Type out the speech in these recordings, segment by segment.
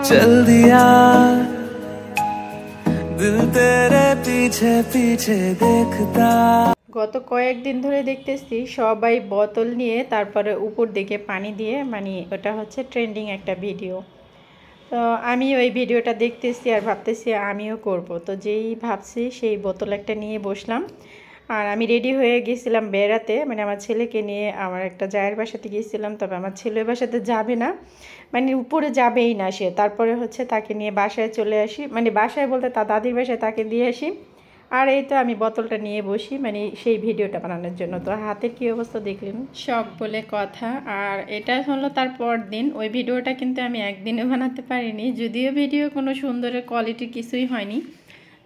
चल दिया दिल तेरे पीछे पीछे देखता। গত কয়েকদিন ধরে দেখতেছি সবাই বোতল নিয়ে তারপরে উপর দিকে পানি দিয়ে, মানে ওটা হচ্ছে ট্রেন্ডিং একটা ভিডিও। তো আমি ওই ভিডিওটা দেখতেছি আর ভাবতেছি আমিও করব। তো যেই ভাবছি সেই বোতল একটা নিয়ে বসলাম। আর আমি রেডি হয়ে গেছিলাম বেড়াতে, মানে আমার ছেলেকে নিয়ে আমার একটা জায়ের বাসাতে গিয়েছিলাম। তবে আমার ছেলের বাসাতে যাবে না, মানে উপরে যাবেই না সে। তারপরে হচ্ছে তাকে নিয়ে বাসায় চলে আসি, মানে বাসায় বলতে তার দাদির বাসায় তাকে দিয়ে আসি। আর এই তো আমি বোতলটা নিয়ে বসি, মানে সেই ভিডিওটা বানানোর জন্য। তো হাতের কী অবস্থা দেখলেন, শখ বলে কথা। আর এটা হলো তারপর দিন। ওই ভিডিওটা কিন্তু আমি একদিনে বানাতে পারিনি, যদিও ভিডিও কোনো সুন্দরের কোয়ালিটি কিছুই হয়নি।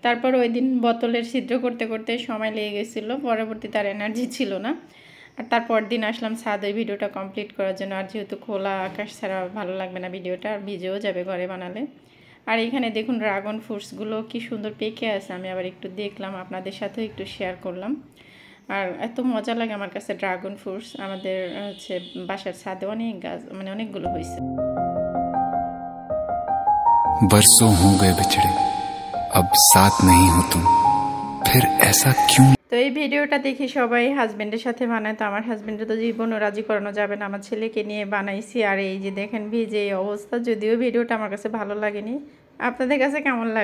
তারপর ওই দিন বোতলের ছিদ্র করতে করতে সময় লেগে গেছিলো, পরবর্তী তার এনার্জি ছিল না। আর তারপর দিন আসলাম ছাদে ভিডিওটা কমপ্লিট করার জন্য। আর যেহেতু খোলা আকাশ ছাড়া ভালো লাগবে না ভিডিওটা, আর ভিজেও যাবে ঘরে বানালে। আর এখানে দেখুন ড্রাগন ফ্রুটসগুলো কি সুন্দর পেকে আছে। আমি আবার একটু দেখলাম, আপনাদের সাথেও একটু শেয়ার করলাম। আর এত মজা লাগে আমার কাছে ড্রাগন ফ্রুটস। আমাদের হচ্ছে বাসার ছাদে অনেক গাছ, মানে অনেকগুলো হয়েছে। बरसों हो गए बिछड़े अब साथ नहीं हो तुम फिर ऐसा क्यों। তো এই ভিডিওটা দেখি সবাই হাজবেন্ডের সাথে বানায়। তো আমার হাজবেন্ডের তো জীবনও রাজি করানো যাবে না, আমার ছেলেকে নিয়ে বানাইছি। আর এই যে দেখেন ভিজে এই অবস্থা। যদিও ভিডিওটা আমার কাছে ভালো লাগেনি, আপনাদের কাছে কেমন লাগে?